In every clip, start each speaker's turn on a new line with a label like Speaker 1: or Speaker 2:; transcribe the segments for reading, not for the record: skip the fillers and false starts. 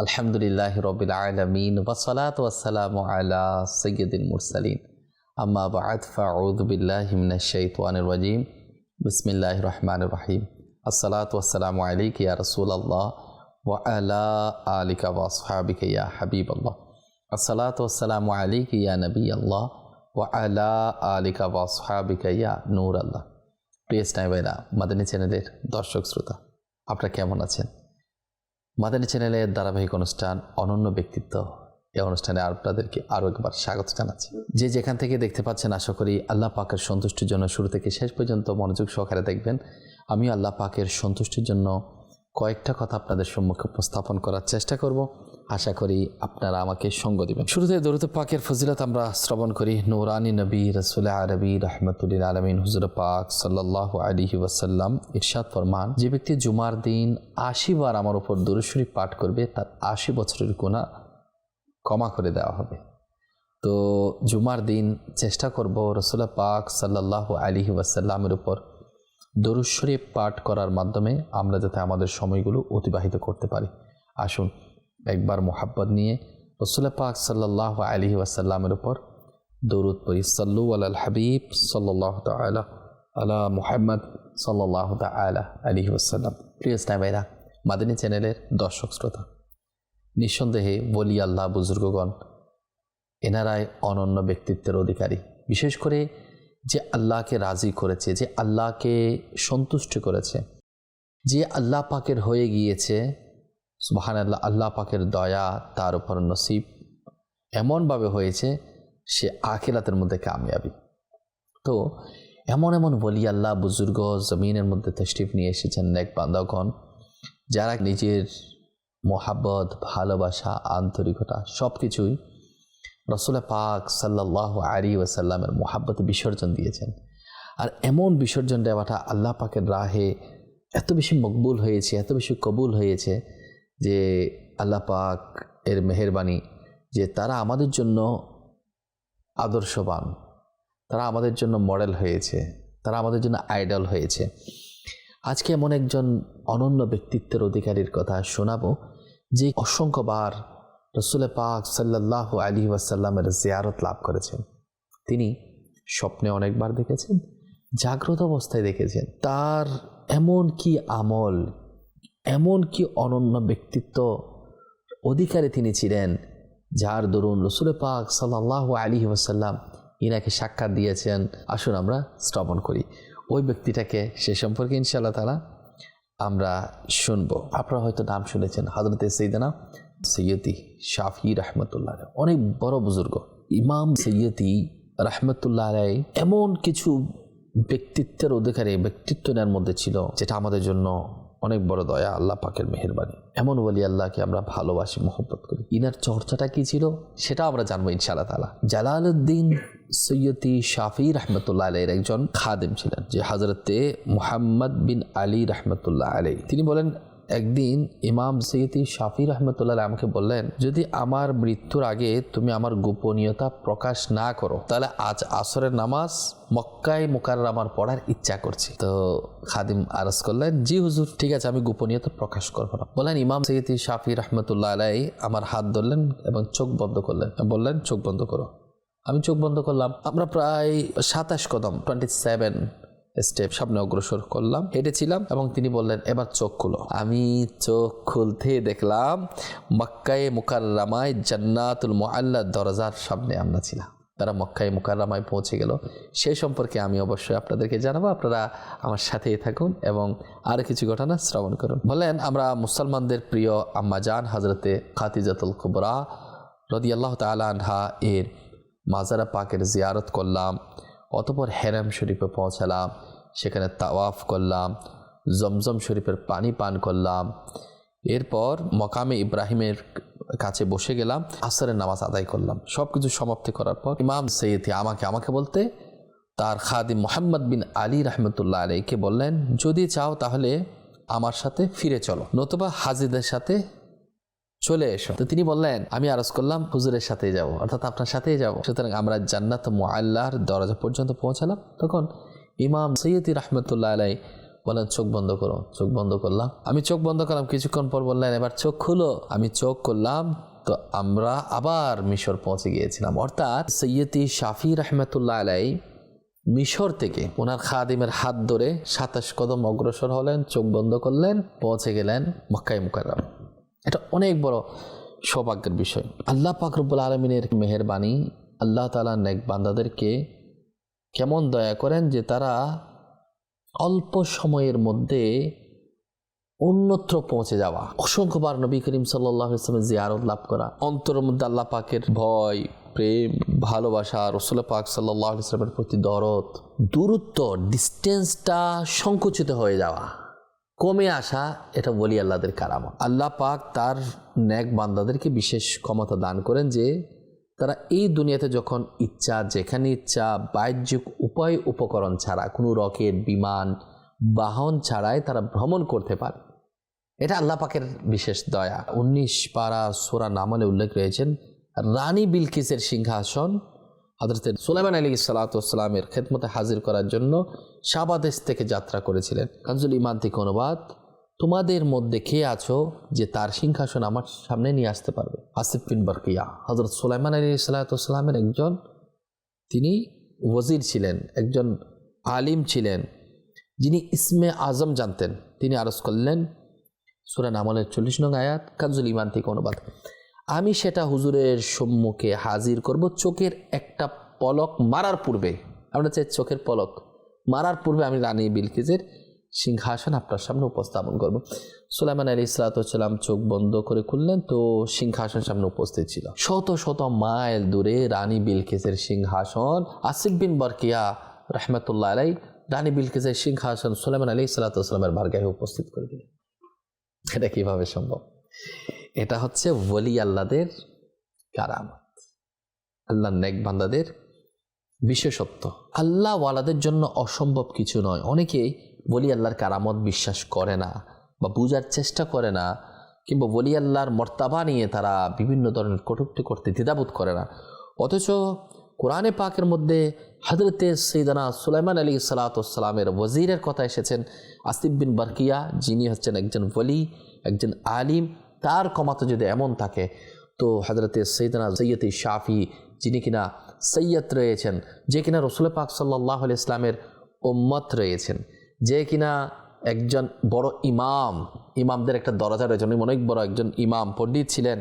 Speaker 1: আলহামদুলিল্লাহি রাব্বিল আলামিন ওয়াসসালাতু ওয়াসসালামু আলা সাইয়্যিদিল মুরসালিন আম্মা বা'দ ফাআউযু বিল্লাহি মিনাশ শাইতানির রাজীম বিসমিল্লাহির রহমানির রহিম আসসালাতু ওয়াসসালামু আলাইকা ইয়া রাসূলুল্লাহ ওয়া আলা আলিকা ওয়া আসহাবিকা ইয়া হাবিবাল্লাহ আসসালাতু ওয়াসসালামু আলাইকা ইয়া নবিয়াল্লাহ ওয়া আলা আলিকা ওয়া আসহাবিকা ইয়া নূরাল্লাহ। প্রিয় ভাইরা, মাদানী চ্যানেলের দর্শক শ্রোতা, আপনারা কেমন আছেন? মাদানী চ্যানেলের ধারাবাহিক অনুষ্ঠান অনন্য ব্যক্তিত্ব, এই অনুষ্ঠানে আপনাদেরকে আরও একবার স্বাগত জানাচ্ছি। যে যেখান থেকে দেখতে পাচ্ছেন, আশা করি আল্লাহ পাকের সন্তুষ্টির জন্য শুরু থেকে শেষ পর্যন্ত মনোযোগ সহকারে দেখবেন। আমি আল্লাহ পাকের সন্তুষ্টির জন্য কয়েকটা কথা আপনাদের সম্মুখে উপস্থাপন করার চেষ্টা করব। আশা করি আপনারা আমাকে সঙ্গ দিবেন। শুরুতে দরুদ পাকের ফজিলত আমরা শ্রবণ করি। নূরানী নবী রাসূল আরবি রাহমাতুল আলামিন হুজুর পাক সাল্লাল্লাহু আলাইহি ওয়াসাল্লাম ইরশাদ ফরমান, যে ব্যক্তি জুমার দিন ৮০ বার আমার উপর দরুদ শরীফ পাঠ করবে, তার ৮০ বছরের গুনাহ ক্ষমা করে দেওয়া হবে। তো জুমার দিন চেষ্টা করব রাসূল পাক সাল্লাল্লাহু আলাইহি ওয়াসাল্লামের উপর দরুদ শরীফ পাঠ করার মাধ্যমে আমরা যাতে আমাদের সময়গুলো অতিবাহিত করতে পারি। আসুন একবার মোহাব্বত নিয়ে রাসূল পাক সাল্লাল্লাহু আলাইহি ওয়াসাল্লামের উপর দরুদ পড়ি। সাল্লু আলাল হাবিব সাল্লাল্লাহু তাআলা আলা মুহাম্মদ সাল্লাল্লাহু তাআলা আলাইহি ওয়াসাল্লাম। প্রিয় ভাইরা, মাদানী চ্যানেলের দর্শক শ্রোতা, নিঃসন্দেহে ওলি আল্লাহ বুজুর্গগণ এনারাই অনন্য ব্যক্তিত্বের অধিকারী। বিশেষ করে যে আল্লাহকে রাজি করেছে, যে আল্লাহকে সন্তুষ্ট করেছে, যে আল্লাহ পাকের হয়ে গিয়েছে, সুবহানাল্লাহ, আল্লাহ পাকের দয়া তার উপর নসিব এমনভাবে হয়েছে সে আখিরাতের মধ্যে কামিয়াবি। তো এমন এমন ওলি আল্লাহ বুজুর্গ জমিনের মধ্যে তশরিফ নিয়ে এসেছেন, নেক বান্দাগণ, যারা নিজের মোহাব্বত, ভালোবাসা, আন্তরিকতা সব কিছুই রাসূল পাক সাল্লাল্লাহু আলাইহি ওয়াসাল্লামের মোহাব্বতে বিসর্জন দিয়েছেন। আর এমন বিসর্জন দেওয়াটা আল্লাহ পাকের রাহে এত বেশি মকবুল হয়েছে, এত বেশি কবুল হয়েছে যে আল্লাহ পাক এর মেহেরবানি যে তারা আমাদের জন্য আদর্শবান, তারা আমাদের জন্য মডেল হয়েছে, তারা আমাদের জন্য আইডল হয়েছে। আজকে এমন একজন অনন্য ব্যক্তিত্বের অধিকারীর কথা শোনাবো, যে অসংখ্যবার রাসূল পাক সাল্লাল্লাহু আলাইহি ওয়াসাল্লামের জিয়ারত লাভ করেছেন। তিনি স্বপ্নে অনেকবার দেখেছেন, জাগ্রত অবস্থায় দেখেছেন। তার এমন কি আমল, এমন কি অনন্য ব্যক্তিত্ব অধিকারী তিনি ছিলেন, যার দরুন রাসূল পাক সাল্লাল্লাহু আলাইহি ওয়াসাল্লাম ইনাকে সাক্ষাৎ দিয়েছেন। আসুন আমরা শ্রবণ করি ওই ব্যক্তিটাকে, সে সম্পর্কে ইনশাআল্লাহ তাআলা আমরা শুনবো। আপনারা হয়তো নাম শুনেছেন, হযরত সাইয়েদনা সৈয়দি শাফি রাহমাতুল্লাহ আলাইহি, অনেক বড় বুজুর্গ ইমাম সৈয়দি রাহমাতুল্লাহ আলাইহি। এমন কিছু ব্যক্তিত্বের অধিকারী ব্যক্তিত্বের মধ্যে ছিল যেটা আমাদের জন্য অনেক বড় দয়া, আল্লাহ পাকের মেহেরবানি। এমন ওলি আল্লাহকে আমরা ভালোবাসি, মহব্বত করি। ইনার চর্চাটা কি ছিল সেটা আমরা জানবো ইনশাআল্লাহ তাআলা। জালালউদ্দিন সৈয়দি শাফি রাহমাতুল্লাহ আলাইহির একজন খাদেম ছিলেন, যে হযরতে মুহাম্মদ বিন আলী রাহমাতুল্লাহ আলাইহি। তিনি বলেন, একদিন ইমাম সৈয়দি শাফি রাহমাতুল্লাহ আলাইহি আমাকে বললেন, যদি আমার মৃত্যুর আগে তুমি আমার গোপনীয়তা প্রকাশ না করো, তাহলে আজ আসরের নামাজ মক্কায় মুকাররমার পড়ার ইচ্ছা করছি। তো খাদিম আরজ করলেন, জি হুজুর, ঠিক আছে, আমি গোপনীয়তা প্রকাশ করবো না। বললেন, ইমাম সৈয়দি শাফি রাহমাতুল্লাহ আলাইহি আমার হাত ধরলেন এবং চোখ বন্ধ করলেন, বললেন চোখ বন্ধ করো। আমি চোখ বন্ধ করলাম। আমরা প্রায় ২৭ কদম 27 স্টেপ সামনে অগ্রসর করলাম, হেঁটেছিলাম, এবং তিনি বললেন, এবার চোখ খুলো। আমি চোখ খুলতে দেখলাম মক্কায়ে মুকাররমায় জান্নাতুল মুআল্লার দরজার সামনে আমরা ছিলাম। তারা মক্কায়ে মুকাররমায় পৌঁছে গেল, সেই সম্পর্কে আমি অবশ্যই আপনাদেরকে জানাবো। আপনারা আমার সাথেই থাকুন এবং আরও কিছু ঘটনা শ্রবণ করুন। বলেন, আমরা মুসলমানদের প্রিয় আম্মাজান হযরতে খাদিজাতুল কুবরা রাদিয়াল্লাহু তাআলা আনহা এর মাজারা পাকের জিয়ারত করলাম। অতঃপর হেরাম শরীফে পৌঁছালাম, সেখানে তাওয়াফ করলাম, জমজম শরীফের পানি পান করলাম। এরপর মকামে ইব্রাহিমের কাছে বসে গেলাম, আসরের নামাজ আদায় করলাম। সব কিছু সমাপ্তি করার পর ইমাম সৈয়দি আমাকে বলতে তার খাদিম মুহাম্মদ বিন আলী রাহমাতুল্লাহ আলাইহিকে বললেন, যদি চাও তাহলে আমার সাথে ফিরে চলো, নতুবা হাজিদের সাথে চলে এসো। তো তিনি বললেন, আমি আরজ করলাম হুজুরের সাথেই যাব, অর্থাৎ আপনার সাথেই যাব। সুতরাং আমরা জান্নাত মুআল্লার দরজা পর্যন্ত পৌঁছালাম। তখন ইমাম সৈয়দি রাহমাতুল্লাহ আলাইহি বলেন চোখ বন্ধ করো। চোখ বন্ধ করলাম, আমি চোখ বন্ধ করলাম। কিছুক্ষণ পর বললেন এবার চোখ খুলো। আমি চোখ করলাম, তো আমরা আবার মিশর পৌঁছে গিয়েছিলাম। অর্থাৎ সৈয়দি শাফি রহমতুল্লাহ আলাই মিশর থেকে ওনার খাদিমের হাত ধরে 27 কদম অগ্রসর হলেন, চোখ বন্ধ করলেন, পৌঁছে গেলেন মক্কায় মুকাররম। এটা অনেক বড় সৌভাগ্যের বিষয়। আল্লাহ পাক রব্বুল আলামিনের মেহেরবানি, আল্লাহ তাআলা নেক বান্দাদেরকে কেমন দয়া করেন যে তারা অল্প সময়ের মধ্যে অন্যত্র পৌঁছে যাওয়া। অসংখ্যবার নবী করিম সাল্লাল্লাহু আলাইহি ওয়াসাল্লামের জিয়ারত লাভ করা, অন্তরের মধ্যে আল্লাহ পাকের ভয়, প্রেম, ভালোবাসা, রাসূল পাক সাল্লাল্লাহু আলাইহি ওয়াসাল্লামের প্রতি দরদ, দূরত্ব, ডিস্টেন্সটা সংকুচিত হয়ে যাওয়া, কমে আসা, এটা ওলি আল্লাহদের কারামত। আল্লাহ পাক তার নেক বান্দাদেরকে বিশেষ ক্ষমতা দান করেন যে তারা এই দুনিয়াতে যখন ইচ্ছা, যেখানে ইচ্ছা, বাহ্যিক উপায় উপকরণ ছাড়া, কোনো রকেট, বিমান, বাহন ছাড়াই তারা ভ্রমণ করতে পারে। এটা আল্লাহ পাকের বিশেষ দয়া। 19 পারা সূরা নামলে উল্লেখ রয়েছেন রানী বিলকিসের সিংহাসন হযরত সুলাইমান আলাইহিস সালাতু ওয়াস সালামের খেদমতে হাজির করার জন্য সাবা দেশ থেকে যাত্রা করেছিলেন। কানজুল ঈমান থেকে অনুবাদ, তোমাদের মধ্যে কে আছো যে তার সিংহাসন আমার সামনে নিয়ে আসতে পারবে? আসিফ বিন বারকিয়া হযরত সুলাইমান আলাইহিস সালাতু ওয়াস সালামের একজন, তিনি ওয়াজির ছিলেন, একজন আলিম ছিলেন, যিনি ইসমে আজম জানতেন। তিনি আরজ করলেন সূরা নামলের 40 নং আয়াত, কানজুল ঈমান থেকে অনুবাদ, আমি সেটা হুজুরের সম্মুখে হাজির করব চোখের একটা পলক মারার পূর্বে। আমরা চাই চোখের পলক মারার পূর্বে আমি রানী বিলকিসের সিংহাসন আপনার সামনে উপস্থাপন করব। সুলাইমান আলাইহিস সালাতু ওয়াস সালাম চোখ বন্ধ করে খুললেন, তো সিংহাসন সামনে উপস্থিত ছিল। শত শত মাইল দূরে রানী বিলকিসের সিংহাসন। আসিফ বিন বারকিয়া রহমতুল্লাহ আলাই রানী বিলকিসের সিংহাসন সুলাইমান আলাইহিস সালাতু ওয়াস সালামের বারগাহে উপস্থিত করে দিলেন। এটা কিভাবে সম্ভব? এটা হচ্ছে ওলি আল্লাহদের কারামত, আল্লাহর নেক বান্দাদের বিশেষত্ব। আল্লাহ ওয়ালাদের জন্য অসম্ভব কিছু নয়। অনেকেই ওলি আল্লাহর কারামত বিশ্বাস করে না বা বুঝার চেষ্টা করে না, কিংবা ওলি আল্লাহর মর্তাবা নিয়ে তারা বিভিন্ন ধরনের কটূক্তি করতে দ্বিধাবোধ করে না। অথচ কোরআনে পাকের মধ্যে হযরতে সাইয়েদনা সুলাইমান আলাইহিস সালাতু ওয়াস সালামের ওয়াজিরের কথা এসেছেন, আসিফ বিন বারকিয়া, যিনি হচ্ছেন একজন ওলি, একজন আলিম। তার ক্ষমতা যদি এমন থাকে, তো হযরতে সাইয়েদনা সৈয়দ শাফি, যিনি কিনা সৈয়দ রয়েছেন, যে কিনা রাসূল পাক সাল্লাল্লাহু আলাইহি ওয়াসাল্লামের উম্মত রয়েছেন, যে কিনা একজন বড় ইমাম, ইমামদের একটা দরজা রয়েছে, উনি অনেক বড় একজন ইমাম, পণ্ডিত ছিলেন,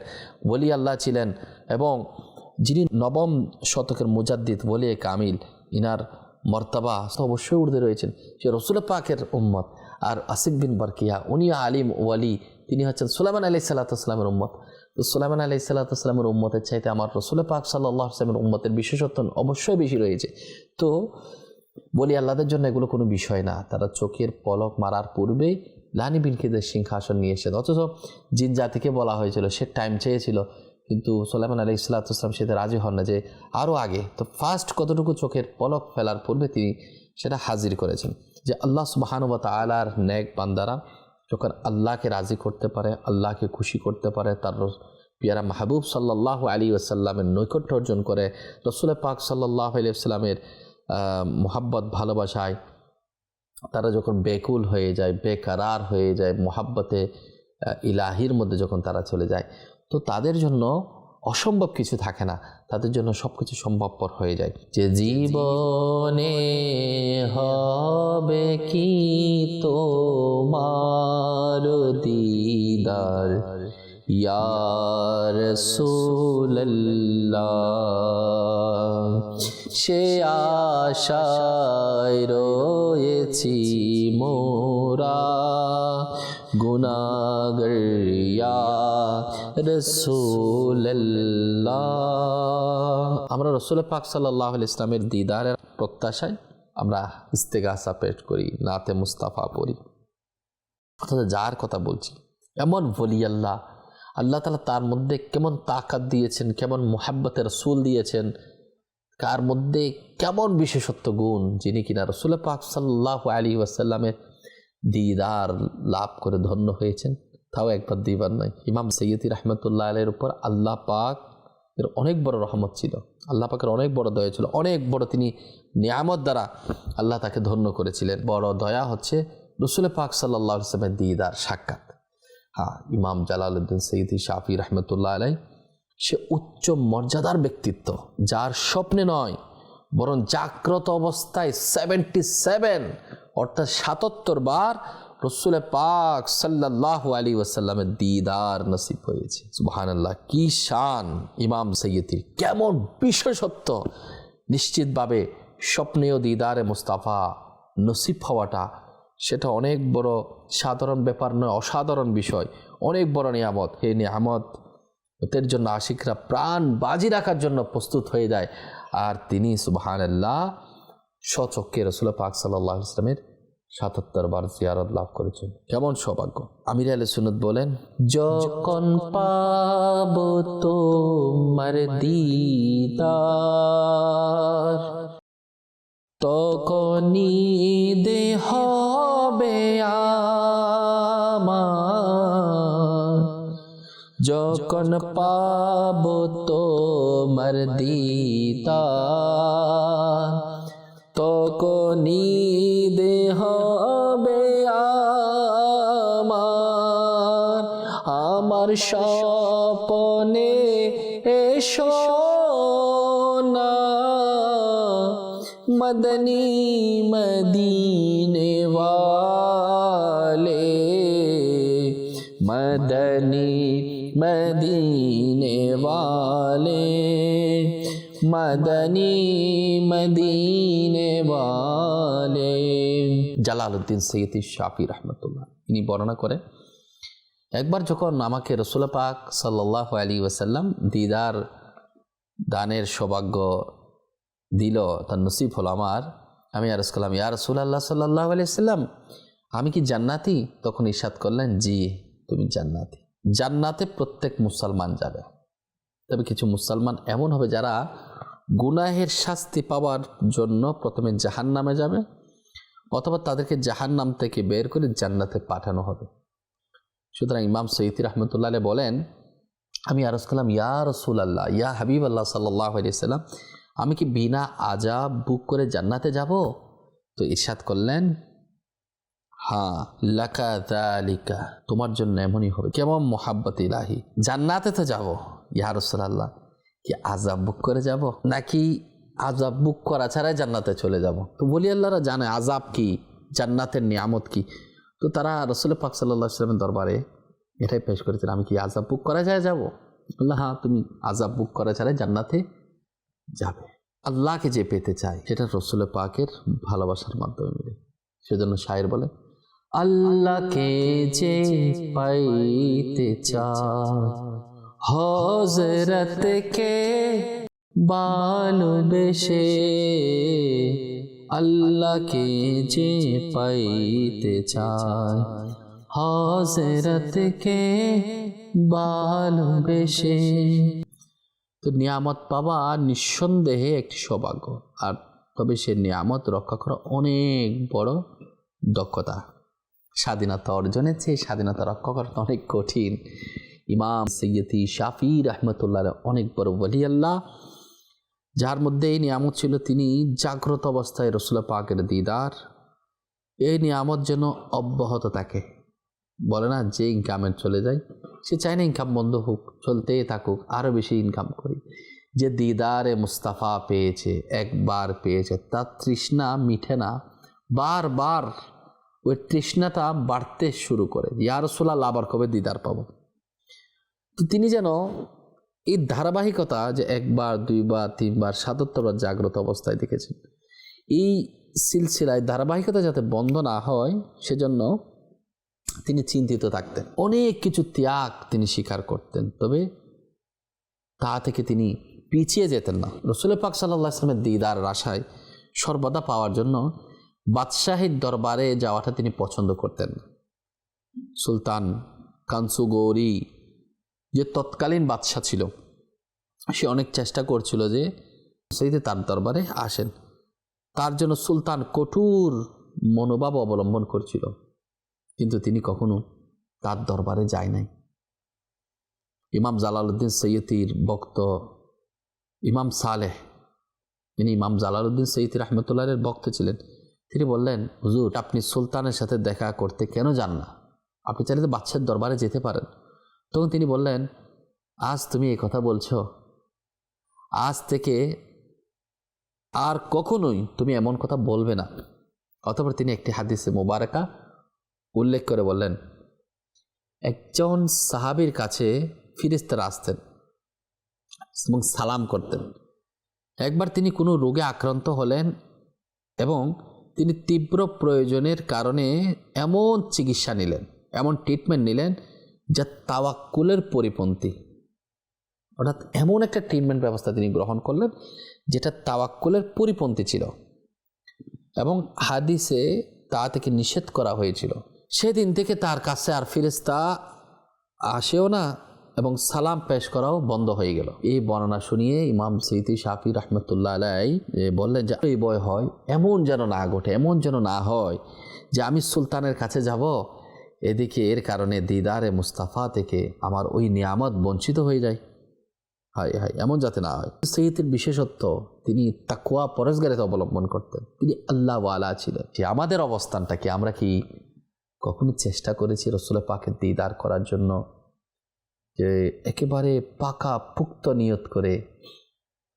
Speaker 1: ওলি আল্লাহ ছিলেন, এবং যিনি 9ম শতকের মুজাদ্দিদ ওলি কামিল, ইনার মর্তাবা অবশ্যই ঊর্ধ্বে রয়েছেন, সে রাসূল পাকের উম্মত। আর আসিফ বিন বারকিয়া, উনি আলিম ওয়ালি, তিনি হচ্ছেন সুলাইমান আলাইহিস সালাতু ওয়াস সালামের উম্মত। তো সুলাইমান আলাইহিস সালাতু ওয়াস সালামের উম্মতের চাইতে আমার রাসূল পাক সাল্লাল্লাহু আলাইহি ওয়াসাল্লামের উম্মতের বিশেষত্ব অবশ্যই বেশি রয়েছে। তো বলি আল্লাহদের জন্য এগুলো কোনো বিষয় না। তারা চোখের পলক মারার পূর্বেই রানী বিলকিসের সিংহাসন নিয়ে এসেছে। অথচ জিন জাতিকে বলা হয়েছিল, সে টাইম চেয়েছিল, কিন্তু সুলাইমান আলাইহিস সালাতু ওয়াস সালাম সেটা রাজি হন না, যে আরও আগে। তো ফার্স্ট কতটুকু চোখের পলক ফেলার পূর্বে তিনি সেটা হাজির করেছেন। যে আল্লাহ সুবহানাহু ওয়া তাআলার নেক বান্দারা যখন আল্লাহকে রাজি করতে পারে, আল্লাহকে খুশি করতে পারে, তার পিয়ারা মাহবুব সাল্লাল্লাহু আলাইহি ওয়াসাল্লামের নৈকট্য অর্জন করে, রাসূল পাক সাল্লাল্লাহু আলাইহি ওয়াসাল্লামের মোহাব্বত, ভালোবাসায় তারা যখন বেকুল হয়ে যায়, বেকারার হয়ে যায়, মোহাব্বতে ইলাহির মধ্যে যখন তারা চলে যায়, তো তাদের জন্য অসম্ভব কিছু থাকে না, তাদের জন্য সব কিছু সম্ভবপর হয়ে যায়। যে জীবনে হবে কি তোমার দিদার ইয়া রাসূলুল্লাহ, সে আশায় রয়েছি মোরা গুনাহগার ইয়া রাসূলুল্লাহ। আমরা রাসূল পাক সাল্লাল্লাহু আলাইহি ওয়াসাল্লামের দিদারের প্রত্যাশায় আমরা ইস্তেগাসা পেশ করি, নাতে মুস্তাফা পড়ি। অর্থাৎ যার কথা বলছি এমন ওলি আল্লাহ, আল্লাহ তাআলা তার মধ্যে কেমন তাকাত দিয়েছেন, কেমন মুহাব্বতের রাসূল দিয়েছেন, কার মধ্যে কেমন বিশেষত্ব গুণ, যিনি কিনা রাসূল পাক সাল্লাল্লাহু আলাইহি ওয়াসাল্লামের দিদার লাভ করে ধন্য হয়েছেন। তাও একবার দুইবার নয়। ইমাম সৈয়দি রহমতুল্লাহ আলাইহির উপর আল্লাহ পাক এর অনেক বড় রহমত ছিল, আল্লাহ পাকের অনেক বড় দয়া ছিল, অনেক বড় তিনি নিয়ামত দ্বারা আল্লাহ তাকে ধন্য করেছিলেন। বড় দয়া হচ্ছে রসুল পাক সাল্লাল্লাহু আলাইহি ওয়াসাল্লামের দিদার সাক্ষাৎ। হ্যাঁ, ইমাম জালালউদ্দিন সৈয়দী শাফি রহমতুল্লাহ আলাই সে উচ্চ মর্যাদার ব্যক্তিত্ব, যার স্বপ্নে নয় বরং জাগ্রত অবস্থায় 77 অর্থাৎ 77 বার রসুল পাক সাল্লাল্লাহু আলাইহি ওয়াসাল্লামের দিদার নসিব হয়েছে। সুবহানাল্লাহ, কি শান ইমাম সৈয়দীর, কেমন বিশেষত্ব! নিশ্চিতভাবে স্বপ্নেও দিদারে মুস্তাফা নসিব হওয়াটা সেটা অনেক বড় সাধারণ ব্যাপার নয়, অসাধারণ বিষয়, অনেক বড় নিয়ামত। এই নিয়ামতের জন্য আশিকরা প্রাণ বাজি রাখার জন্য প্রস্তুত হয়ে যায়। আর তিনি সুবহানাল্লাহ স্বচক্ষে রাসূল পাক সাল্লাল্লাহু আলাইহি ওয়াসাল্লামের ৭৭ বার জিয়ারত লাভ করেছেন। কেমন সৌভাগ্য! আমির আহলে সুন্নাত বলেন, যখন পাবো তোমার দিদার তখনই ঈদ হবে আমার, যখন পাবো তোমার দিদার তখনই ঈদ হবে আমার। আমার স্বপ্নে এসো না মদনী মদিনে वाले, मदनी मदीने वाले, मदनी मदीने वाले। জালালউদ্দিন সৈয়দী শাফি রহমতুল্লাহ তিনি বর্ণনা করেন, একবার যখন আমাকে রাসূল পাক সাল্লাল্লাহু আলাইহি ওয়াসাল্লাম দিদার দানের সৌভাগ্য দিল, তার নসিব হলো আমার, আমি আরজ করলাম, ইয়া রাসূলুল্লাহ সাল্লাল্লাহু আলাইহি ওয়াসাল্লাম, আমি কি জান্নাতি? তখন ইরশাদ করলেন, জি তুমি জান্নাতি। জান্নাতে প্রত্যেক মুসলমান যাবে, তবে কিছু মুসলমান এমন হবে যারা গুনাহের শাস্তি পাওয়ার জন্য প্রথমে জাহান্নামে যাবে, অথবা তাদেরকে জাহান্নাম থেকে বের করে জান্নাতে পাঠানো হবে। সুতরাং ইমাম সৈয়দী রহমতুল্লাহ আলাইহি বলেন, আমি আরজ করলাম, ইয়া রাসূলুল্লাহ, ইয়া হাবিবাল্লাহ সাল্লাল্লাহু আলাইহি ওয়াসাল্লাম, আমি কি বিনা আযাব বুক করে জান্নাতে যাব? তো ইরশাদ করলেন, হ্যাঁ, লাকা যালিকা, তোমার জন্য এমনই হবে। কেমন মোহাব্বত ইলাহি! জান্নাতে তো যাব, ইয়া রাসূলুল্লাহ, কি আযাব বুক করে যাব, নাকি আযাব বুক করা ছাড়াই জান্নাতে চলে যাব? তো বলি আল্লাহরা জানে আযাব কি, জান্নাতের নিয়ামত কি। তো তারা রাসূল পাক সাল্লাল্লাহু আলাইহি ওয়াসাল্লামের দরবারে এটাই পেশ করেছেন, আমি কি আযাব বুক করা যায় যাব? আল্লাহ, হ্যাঁ, তুমি আযাব বুক করা ছাড়াই জান্নাতে যাবে। আল্লাহকে যে পেতে চায় সেটা রাসূল পাকের ভালোবাসার মাধ্যমে মিলে। সেজন্য শায়ের বলে, আল্লাহকে যে পাইতে চায় হযরতকে ভালোবেসে, আল্লাহকে যে পাইতে চায় হযরতকে ভালোবেসে। তো নিয়ামত পাওয়া নিঃসন্দেহে একটি সৌভাগ্য, আর তবে সে নিয়ামত রক্ষা করা অনেক বড় দক্ষতা। স্বাধীনতা অর্জনের চেয়ে স্বাধীনতা রক্ষা করা অনেক কঠিন। ইমাম সৈয়দী শাফি রহমতুল্লাহ অনেক বড় ওলি আল্লাহ, যার মধ্যে এই নিয়ামত ছিল, তিনি জাগ্রত অবস্থায় রাসূল পাকের দিদার, এই নিয়ামত যেন অব্যাহত থাকে। বলে না, যে ইনকামের চলে যায় সে চায় না ইনকাম বন্ধ হোক, চলতেই থাকুক, আরও বেশি ইনকাম করি। যে দিদারে মুস্তাফা পেয়েছে, একবার পেয়েছে, তার তৃষ্ণা মিঠে না, বারবার ওই তৃষ্ণাটা বাড়তে শুরু করে, ইয়া রাসূলুল্লাহ আবার কবে দিদার পাবো। তো তিনি যেন এই ধারাবাহিকতা, যে একবার, দুইবার, তিনবার, ৭৭ বার জাগ্রত অবস্থায় দেখেছেন, এই সিলসিলায় ধারাবাহিকতা যাতে বন্ধ না হয় সেজন্য তিনি চিন্তিত থাকতেন। অনেক কিছু ত্যাগ তিনি স্বীকার করতেন, তবে তা থেকে তিনি পিছিয়ে যেতেন না। রাসূল পাক সাল্লাল্লাহু আলাইহি ওয়াসাল্লামের দিদার আশায় সর্বদা পাওয়ার জন্য বাদশাহীর দরবারে যাওয়াটা তিনি পছন্দ করতেন। সুলতান কানসুগৌরি যে তৎকালীন বাদশাহ ছিল, সে অনেক চেষ্টা করছিল যে সেইতে তার দরবারে আসেন। তার জন্য সুলতান কঠোর মনোভাব অবলম্বন করছিল, কিন্তু তিনি কখনো তার দরবারে যায় নাই। ইমাম জালালউদ্দিন সৈয়দীর ভক্ত ইমাম সালেহ, তিনি ইমাম জালালউদ্দিন সৈয়দী রহমতুল্লাহের ভক্ত ছিলেন। তিনি বললেন, হুজুর আপনি সুলতানের সাথে দেখা করতে কেন যান না? আপনি চাইলে তো বাদশার দরবারে যেতে পারেন। তখন তিনি বললেন, আজ তুমি এই কথা বলছো, আজ থেকে আর কখনোই তুমি এমন কথা বলবে না। অতঃপর তিনি একটি হাদিসে মুবারাকা উল্লেখ করে বললেন, একজন সাহাবীর কাছে ফেরেশতারা আসতেন এবং সালাম করতেন। একবার তিনি কোনো রোগে আক্রান্ত হলেন এবং তিনি তীব্র প্রয়োজনের কারণে এমন চিকিৎসা নিলেন, এমন ট্রিটমেন্ট নিলেন যা তাওয়াক্কুলের পরিপন্থী। অর্থাৎ এমন একটা ট্রিটমেন্ট ব্যবস্থা তিনি গ্রহণ করলেন যেটা তাওয়াক্কুলের পরিপন্থী ছিল এবং হাদিসে তা থেকে নিষেধ করা হয়েছিল। সেদিন থেকে তার কাছে আর ফেরেশতা আসেও না এবং সালাম পেশ করাও বন্ধ হয়ে গেল। এই বর্ণনা শুনিয়ে ইমাম সৈয়দি শাফি রহমতুল্লাহ আলাইহি বললেন যে এই ভয় হয় এমন যেন না ঘটে, এমন যেন না হয় যে আমি সুলতানের কাছে যাব, এদিকে এর কারণে দিদারে মুস্তাফা থেকে আমার ওই নিয়ামত বঞ্চিত হয়ে যায়। হায় হায়, এমন যাতে না হয়। সৈয়দের বিশেষত্ব, তিনি তাকওয়া পরহেজগারিতা অবলম্বন করতেন, তিনি আল্লাহ ওয়ালা ছিলেন। যে আমাদের অবস্থানটা কি, আমরা কি কখনো চেষ্টা করেছি রাসূল পাকের দিদার করার জন্য? যে একেবারে পাকা পুক্ত নিয়ত করে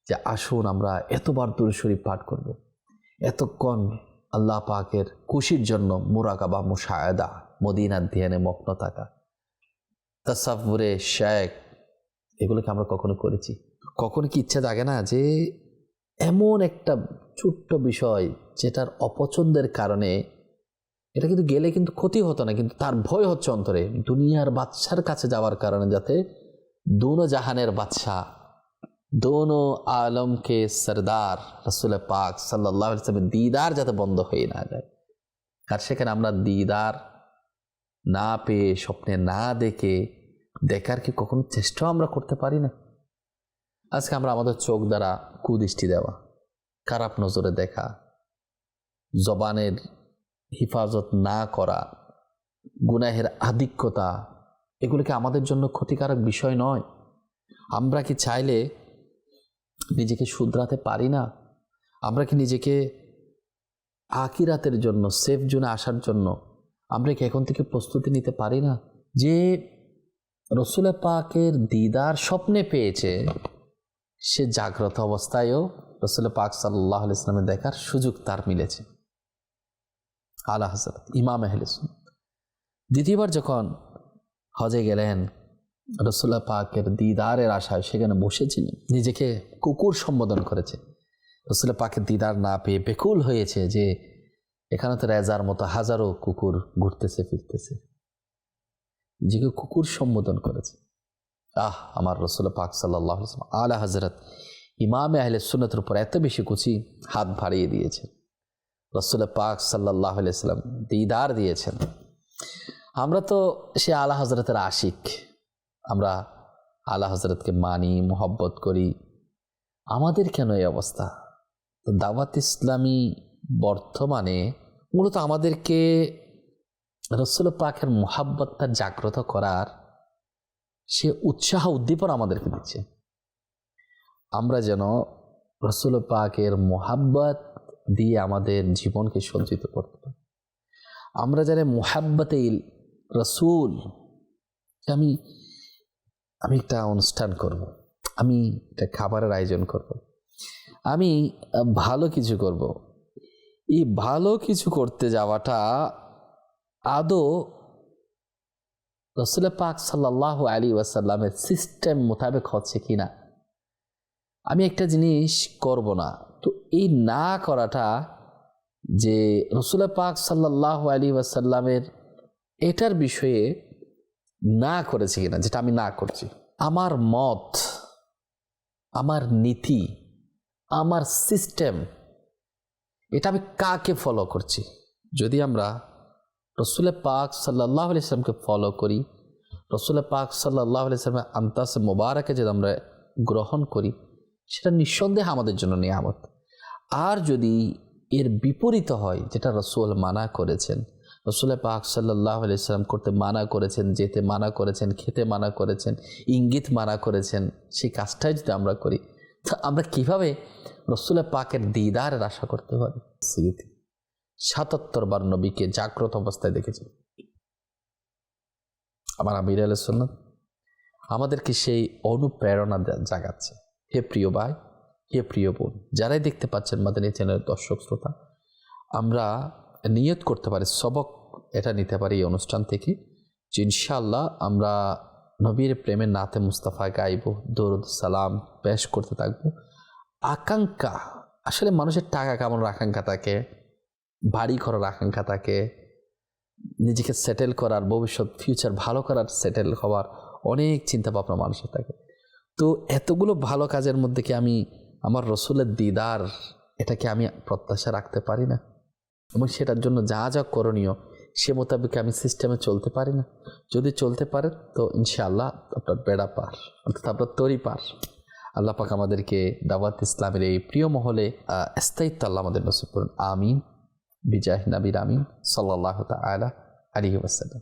Speaker 1: যে আসুন আমরা এতবার দুরূদ শরীফ পাঠ করব, এতক্ষণ আল্লাহ পাকের খুশির জন্য মুরাকাবা, মুশাহাদা, মদিনার ধ্যানে মগ্ন থাকা, তাসাব্বুরে শেখ, এগুলোকে আমরা কখনো করেছি? কখনো কি ইচ্ছা জাগে না যে এমন একটা ছোট্ট বিষয় যেটার অপছন্দের কারণে, এটা কিন্তু গেলে কিন্তু ক্ষতি হতো না, কিন্তু তার ভয় হচ্ছে অন্তরে, দুনিয়ার বাদশার কাছে যাওয়ার কারণে যাতে দোনো জাহানের বাদশাহ, দোনো আলমকে সরদার রাসূল পাক সাল্লাল্লাহু আলাইহি ওয়াসাল্লামের দিদার যাতে বন্ধ হয়ে না যায়। আর সেখানে আমরা দিদার না পেয়ে, স্বপ্নে না দেখে দেখার কি কখনো চেষ্টাও আমরা করতে পারি না? আজকে আমরা আমাদের চোখ দ্বারা কুদৃষ্টি দেওয়া, খারাপ নজরে দেখা, জবানের হিফাজত না করা, গুনাহের আধিক্যতা, এগুলোকে আমাদের জন্য ক্ষতিকারক বিষয় নয়? আমরা কি চাইলে নিজেকে শুধরাতে পারি না? আমরা কি নিজেকে আখিরাতের জন্য, সেফ জোনে আসার জন্য আমরা কি এখন থেকে প্রস্তুতি নিতে পারি না? যে রাসূল পাকের দিদার স্বপ্নে পেয়েছে, সে জাগ্রত অবস্থায়ও রাসূল পাক সাল্লাল্লাহু আলাইহি ওয়াসাল্লামের দেখার সুযোগ তার মিলেছে। আলা হযরত ইমাম আহলে সুন্নাত দ্বিতীয়বার যখন হজে গেলেন, রাসূল পাকের দিদারের আশায় সেখানে বসেছিলেন, নিজেকে কুকুর সম্বোধন করেছে। রাসূল পাকের দিদার না পেয়ে বেকুল হয়েছে যে এখানে তো রেজার মতো হাজারো কুকুর ঘুরতেছে ফিরতেছে, নিজেকে কুকুর সম্বোধন করেছে। আমার রাসূল পাক সাল্লাল্লাহু আলাইহি ওয়াসাল্লাম আলা হযরত ইমাম আহলে সুন্নাতের উপর এত বেশি খুশি, হাত বাড়িয়ে দিয়েছেন। রাসূল পাক সাল্লাল্লাহু আলাইহি ওয়াসাল্লাম দিদার দিয়েছেন। আমরা তো সে আলা হযরতের আশিক, আমরা আলা হযরতকে মানি, মোহব্বত করি। আমাদের কেন এই অবস্থা? তো দাওয়াত ইসলামী বর্তমানে মূলত আমাদেরকে রাসূল পাকের মোহাব্বতটা জাগ্রত করার সে উৎসাহ উদ্দীপনা আমাদেরকে দিচ্ছে। আমরা যেন রাসূল পাকের মোহাব্বত দিয়ে আমাদের জীবনকে সজ্জিত করতে পারি। আমরা যেন মোহাব্বতে রাসূল, আমি একটা অনুষ্ঠান করব, আমি একটা খাবারের আয়োজন করব, আমি ভালো কিছু করব, এই ভালো কিছু করতে যাওয়াটা আদৌ রাসূল পাক সাল্লাল্লাহু আলাইহি ওয়াসাল্লামের সিস্টেম মোতাবেক হচ্ছে কিনা? আমি একটা জিনিস করব না, তো এই না করাটা যে রাসূল পাক সাল্লাল্লাহু আলাইহি ওয়াসাল্লামের এটার বিষয়ে না করেছে কিনা, যেটা আমি না করছি, আমার মত, আমার নীতি, আমার সিস্টেম, এটা আমি কাকে ফলো করছি? যদি আমরা রাসূল পাক সাল্লাল্লাহু আলাইহি ওয়াসাল্লামকে ফলো করি, রাসূল পাক সাল্লাল্লাহু আলাইহি ওয়াসাল্লামের আনতাসে মোবারকে যদি আমরা গ্রহণ করি, সেটা নিঃসন্দেহে আমাদের জন্য নিয়ামত। আর যদি এর বিপরীত হয়, যেটা রাসূল মানা করেছেন, রাসূল পাক সাল্লাল্লাহু আলাইহি ওয়াসাল্লাম করতে মানা করেছেন, যেতে মানা করেছেন, খেতে মানা করেছেন, ইঙ্গিত মানা করেছেন, সেই কাজটাই যদি আমরা করি, তো আমরা কিভাবে রাসূল পাকের দিদারের আশা করতে পারি? ৭৭ বার নবীকে জাগ্রত অবস্থায় দেখেছেন। আমার আমির আলাইহিস সুন্নাত আমাদেরকে সেই অনুপ্রেরণা জাগাচ্ছে। হে প্রিয় ভাই, হে প্রিয় বোন, যারাই দেখতে পাচ্ছেন মাদানী চ্যানেলের দর্শক শ্রোতা, আমরা নিয়ত করতে পারি, সবক এটা নিতে পারি এই অনুষ্ঠান থেকে যে ইনশাআল্লাহ আমরা নবীর প্রেমের নাতে মুস্তাফা গাইব, দরুদ সালাম পেশ করতে থাকবো। আকাঙ্ক্ষা, আসলে মানুষের টাকা কামানোর আকাঙ্ক্ষা থাকে, বাড়ি করার আকাঙ্ক্ষা থাকে, নিজেকে সেটেল করার, ভবিষ্যৎ ফিউচার ভালো করার, সেটেল হওয়ার অনেক চিন্তা ভাবনা মানুষের থাকে। তো এতগুলো ভালো কাজের মধ্যে কি আমি আমার রসুলের দিদার এটাকে আমি প্রত্যাশা রাখতে পারি না? এবং সেটার জন্য যা যা করণীয় সে মোতাবেক আমি সিস্টেমে চলতে পারি না? যদি চলতে পারে তো ইনশাআল্লাহ আপনার বেড়া পার, অর্থাৎ আপনার তরি পার। আল্লাহ পাক আমাদেরকে দাওয়াত ইসলামের এই প্রিয় মহলে স্থায়িত্ব আল্লাহ আমাদের নসিব করুন। আমিন বিজাহ নবীর আমিন সাল্লাল্লাহু তাআলা আলাইহি ওয়াসাল্লাম।